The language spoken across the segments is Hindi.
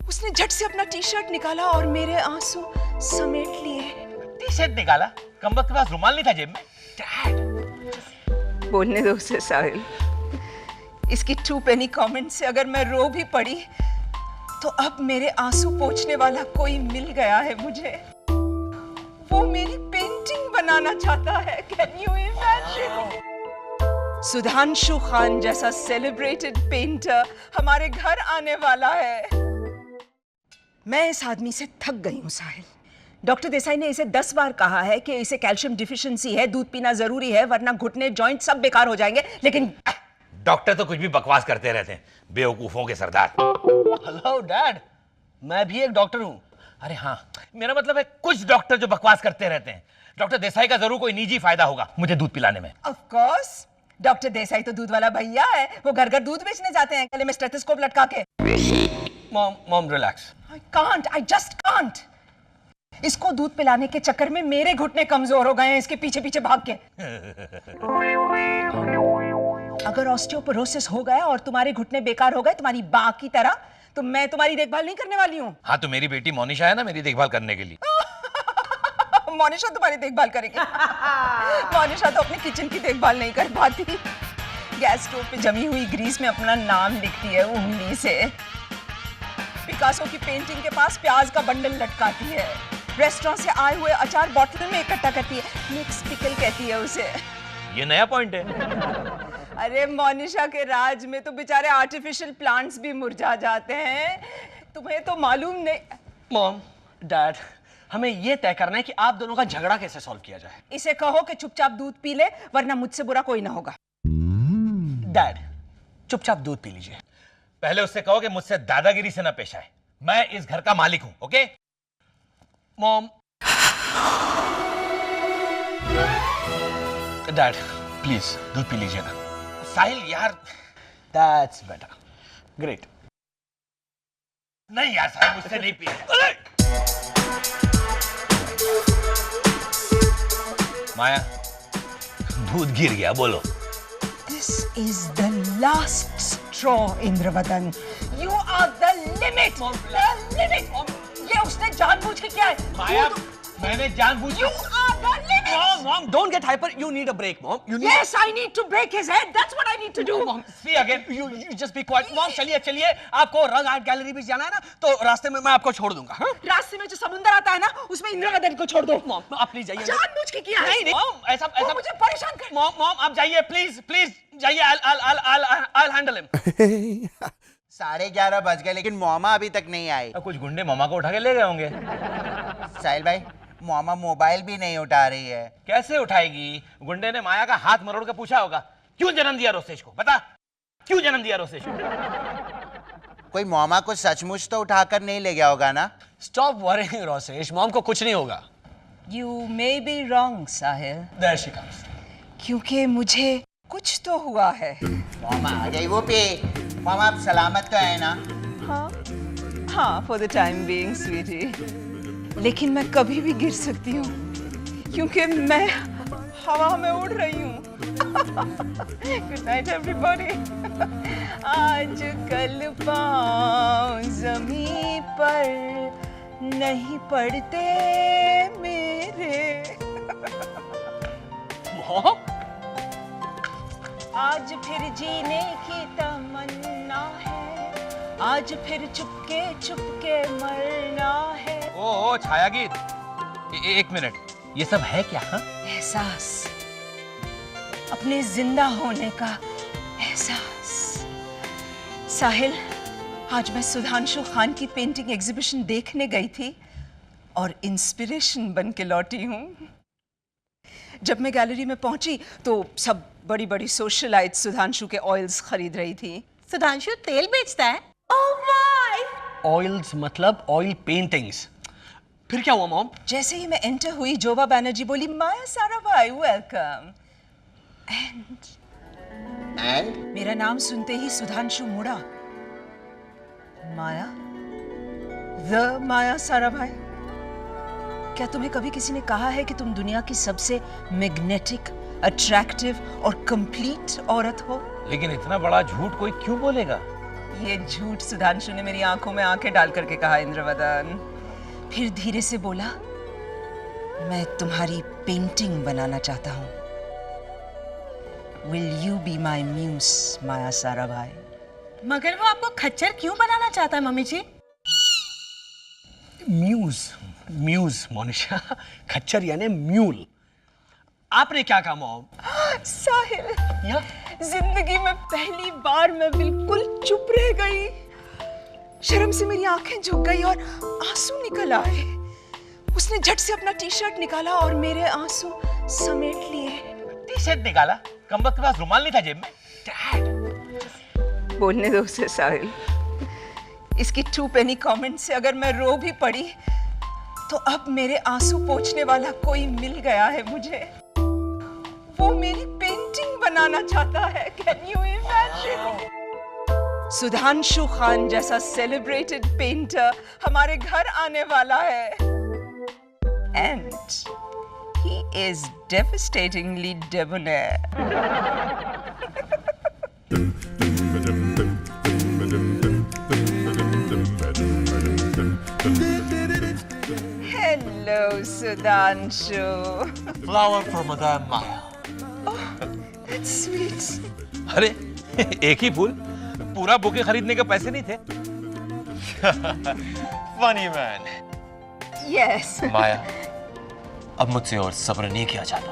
उसने झट से अपना टी शर्ट निकाला और मेरे आंसू समेट लिए। टी शर्ट निकाला? कमबख्त के पास रुमाल नहीं था जेब में? डैड, बोलने दो उसे साहिल। इसकी 2 पेनी कमेंट से अगर मैं रो भी पड़ी तो अब मेरे आंसू पोंछने वाला कोई मिल गया है मुझे। वो मेरी पेंटिंग बनाना चाहता है। Can you imagine? Sudhanshu Khan जैसा सेलिब्रेटेड पेंटर हमारे घर आने वाला है। मैं इस आदमी से थक गई हूँ साहिल। डॉक्टर देसाई ने इसे 10 बार कहा है कि इसे कैल्शियम डिफिशिएंसी है, दूध पीना जरूरी है वरना घुटने जॉइंट सब बेकार हो जाएंगे, लेकिन डॉक्टर तो कुछ भी बकवास करते रहते हैं, बेवकूफों के सरदार। हेलो डैड, मैं भी एक डॉक्टर हूँ। अरे हाँ, मेरा मतलब है कुछ डॉक्टर जो बकवास करते रहते हैं। डॉक्टर देसाई का जरूर कोई निजी फायदा होगा मुझे दूध पिलाने में। ऑफ कोर्स, डॉक्टर देसाई तो दूध वाला भैया है। वो घर घर दूध बेचने जाते हैं गले में स्टेथोस्कोप लटका के। Mom relax. I just can't. इसको दूध पिलाने के चक्कर में मेरे घुटने कमजोर हो गए हैं इसके पीछे पीछे भाग के। अगर ऑस्टियोपोरोसिस हो गया और तुम्हारे घुटने बेकार हो गए तुम्हारी बा की तरह, तो मैं तुम्हारी देखभाल नहीं करने वाली हूँ। हाँ, तो मेरी बेटी मोनिशा है ना मेरी देखभाल करने के लिए। मोनिशा तुम्हारी देखभाल करेगी। मोनिशा तो अपने किचन की देखभाल नहीं कर पाती। गैस स्टोव पे जमी हुई ग्रीस में अपना नाम लिखती है उंगली से। पिकासो की पेंटिंग के पास प्याज का बंडल लटकाती है। रेस्टोरेंट से आए हुए अचार बॉटल में इकट्ठा करती है। मिक्स पिकल कहती है उसे। ये नया पॉइंट है। अरे मोनिशा के राज में तो बेचारे आर्टिफिशियल प्लांट्स भी मुरझा जाते हैं, तुम्हें तो मालूम नहीं। मॉम डैड, हमें ये तय करना है कि आप दोनों का झगड़ा कैसे सॉल्व किया जाए। इसे कहो कि चुपचाप दूध पी ले वरना मुझसे बुरा कोई ना होगा। डैड, चुपचाप दूध पी लीजिए। पहले उससे कहो कि मुझसे दादागिरी से ना पेश आए। मैं इस घर का मालिक हूं, ओके? मॉम डैड प्लीज दूध पी लीजिए ना। साहिल यार। That's better. ग्रेट। नहीं यार साहिल, मुझसे नहीं पी। माया, दूध गिर गया, बोलो। This is the last straw, Indravadan. You are the limit. The limit. ये उसने जानबूझ के किया है। माया, मैंने जानबूझ के। You are the limit. Mom, don't get hyper. You need a break, Mom. You need. Yes, I need to break his head. That's what I need to do. Mom, See again. you just be quiet. Mom, चलिए आपको रंग आर्ट गैलरी भी जाना है ना, तो रास्ते में मैं आपको छोड़ दूंगा। हाँ? रास्ते में जो समुंदर आता है ना, उसमें इंद्रवदन को छोड़ दो। Mom, आप प्लीज जाइए। जानबूझ के किया है। नहीं, Mom, ऐसा वो मुझे परेशान कर। Mom, आप जाइए, प्लीज जाइए। I'll handle him. 11:30 बज गए लेकिन मोमा अभी तक नहीं आई। कुछ गुंडे मामा को उठा के ले गए होंगे। साहिल भाई, मोमा मोबाइल भी नहीं उठा रही है। कैसे उठाएगी? गुंडे ने माया का हाथ मरोड़ के पूछा होगा, क्यों जन्म दिया रोसेश को? बता, क्यों जन्म दिया रोसेश को? कोई मोमा को सचमुच तो उठाकर नहीं ले गया होगा ना? Stop worrying, Rosesh. मॉम को कुछ नहीं होगा। You may be wrong, Sahil. There she comes. क्योंकि मुझे कुछ तो हुआ है। मोमा आ गई। वो पे मोमा आप सलामत तो है ना? हाँ, for the time being, sweetie। लेकिन मैं कभी भी गिर सकती हूँ क्योंकि मैं हवा में उड़ रही हूँ। Good night, everybody। आज कल पाँव ज़मीं पर नहीं पड़ते मेरे। Mom? आज फिर जीने की तमन्ना है, आज फिर चुपके चुपके मरना है। ओ छायागीत, एक मिनट, ये सब है क्या? हाँ? एहसास, अपने जिंदा होने का एहसास। साहिल, आज मैं सुधांशु खान की पेंटिंग एग्जीबिशन देखने गई थी और इंस्पिरेशन बन के लौटी हूँ। जब मैं गैलरी में पहुंची तो सब बड़ी बड़ी सोशलाइट्स सुधांशु के ऑयल्स खरीद रही थी। सुधांशु तेल बेचता है? Oh my! ऑयल्स मतलब ऑयल पेंटिंग्स। फिर क्या हुआ मॉम? जैसे ही मैं एंटर हुई, जोबा बैनर्जी बोली, माया साराभाई वेलकम। एंड मेरा नाम सुनते ही सुधांशु मुड़ा। माया? द माया साराभाई? क्या तुम्हें कभी किसी ने कहा है कि तुम दुनिया की सबसे मैग्नेटिक, अट्रैक्टिव और कंप्लीट औरत हो? लेकिन इतना बड़ा झूठ कोई क्यों बोलेगा? ये झूठ सुधांशु ने मेरी आंखों में आंखें डाल करके कहा इंद्रवदन। फिर धीरे से बोला, मैं तुम्हारी पेंटिंग बनाना चाहता हूँ। Will you be my muse, माया साराभाई? मगर वो आपको खच्चर क्यों बनाना चाहता है मम्मी जी? म्यूज, म्यूज मोनिशा, खच्चर यानी म्यूल। आपने क्या कहा मॉम? साहिल, या? जिंदगी में पहली बार मैं बिल्कुल चुप रह गई। शर्म से मेरी आंखें झुक गई और आंसू निकल आए। उसने झट से अपना टी शर्ट निकाला और मेरे आंसू समेट लिए। टी शर्ट निकाला? कमबख्त के पास रुमाल नहीं था जेब में? डैड, बोलने दो उसे साहिल। इसकी 2 पेनी कमेंट से अगर मैं रो भी पड़ी तो अब मेरे आंसू पोंछने वाला कोई मिल गया है मुझे। वो मेरी पेंटिंग बनाना चाहता है। Can you imagine? Sudhanshu Khan जैसा सेलिब्रेटेड पेंटर हमारे घर आने वाला है। And he is devastatingly debonair. Hello, Sudhanshu. Flower for Madame Maya. That's sweet. अरे एक ही फूल, पूरा बुके खरीदने के पैसे नहीं थे। Funny man. Yes. माया, अब मुझसे और सब्र नहीं किया जाता।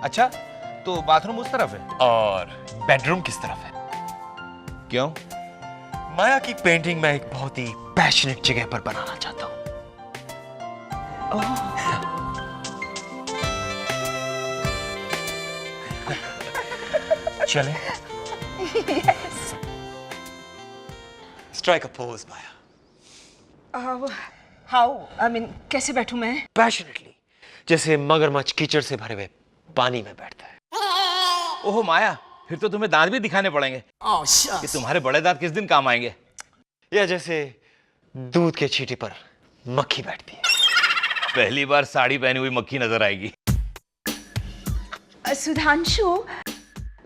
अच्छा, तो बाथरूम उस तरफ है और बेडरूम किस तरफ है? क्यों? माया की पेंटिंग मैं एक बहुत ही पैशनेट जगह पर बनाना चाहता हूँ। चले? Yes. Strike a pose, Maya. How? I mean, कैसे बैठूं मैं? Passionately, जैसे मगरमच्छ कीचड़ से भरे हुए पानी में बैठता है। ओहो माया, फिर तो तुम्हें दांत भी दिखाने पड़ेंगे कि तुम्हारे बड़े दांत किस दिन काम आएंगे। या जैसे दूध के छींटे पर मक्खी बैठती है। पहली बार साड़ी पहनी हुई मक्खी नजर आएगी। सुधांशु,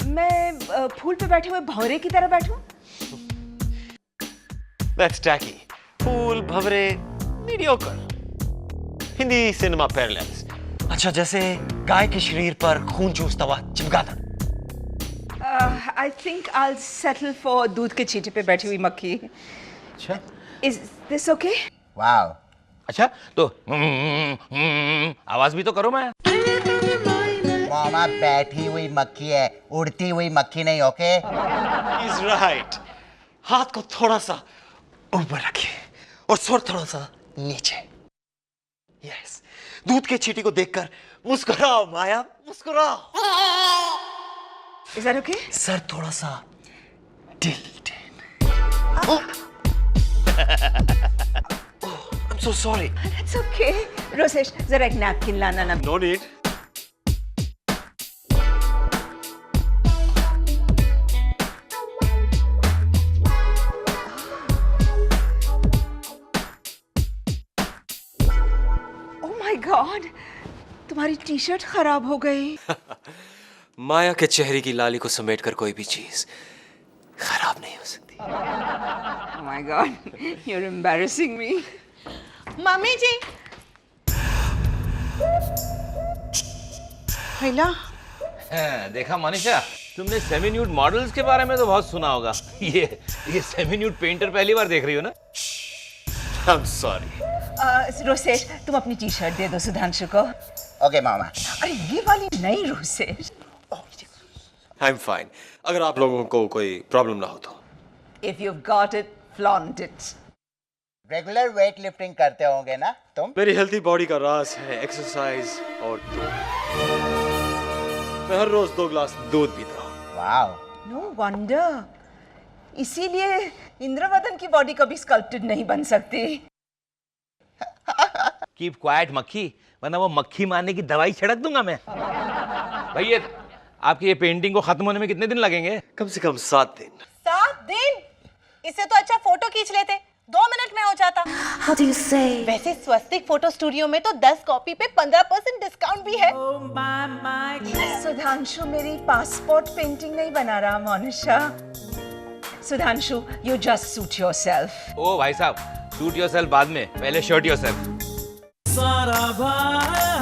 मैं फूल पे बैठे हुए भंवरे की तरह बैठूं? That's tacky. फूल भंवरे mediocre. Hindi cinema parallels. अच्छा, जैसे गाय के शरीर पर खून चूसता हुआ चमगादड़। I think I'll settle for दूध के छींटे पे बैठी हुई मक्खी। अच्छा, Is this okay? वाह, अच्छा तो आवाज भी तो करो माया। मामा बैठी हुई मक्खी है, उड़ती हुई मक्खी नहीं। ओके? He's right. हाथ को थोड़ा सा ऊपर रखिए और सर थोड़ा सा नीचे। यस, दूध के छींटे को देखकर मुस्कुराओ माया, मुस्कुराओ। Is that okay? सर थोड़ा सा tilt. I'm so sorry. It's okay. Rosesh, जरा एक नैपकिन लाना ना। No need. Oh my God, तुम्हारी टी शर्ट खराब हो गई। माया के चेहरे की लाली को समेटकर कोई भी चीज खराब नहीं हो सकती। Oh my God, you're embarrassing me. Mummy जी, भैया हाँ, देखा मनीषा, तुमने सेमी न्यूड मॉडल्स के बारे में तो बहुत सुना होगा। ये सेमी न्यूड पेंटर पहली बार देख रही हो ना? I'm sorry. रोसेश, तुम अपनी टी शर्ट दे दो सुधांशु को। ओके मामा। अरे ये वाली नहीं रोसेश। I'm fine. अगर आप लोगों को कोई प्रॉब्लम ना हो तो। If you've got it, flaunt it. Regular weight lifting करते होंगे ना तुम? मेरी हेल्थी बॉडी का राज है एक्सरसाइज और दूध। मैं हर रोज 2 गिलास दूध पीता हूँ। वाह। No wonder. इसीलिए इंद्रवदन की बॉडी कभी स्कल्प्टेड नहीं बन सकती। कीप क्वाइट मक्खी, वरना वो मक्खी मारने की दवाई छिड़क दूंगा मैं। भैया, आपकी ये पेंटिंग को खत्म होने में कितने दिन लगेंगे? कम से कम 7 दिन। 7 दिन? इससे तो अच्छा फोटो खींच लेते, 2 मिनट में हो जाता। How do you say? वैसे स्वस्तिक फोटो स्टूडियो में तो 10 कॉपी पे 15% डिस्काउंट भी है। सुधांशु मेरी पासपोर्ट पेंटिंग नहीं बना रहा Monisha. Sudhanshu, you just suit yourself. ओ भाई साहब, सूट योरसेल्फ बाद में, पहले शर्ट योरसेल्फ। सारा भार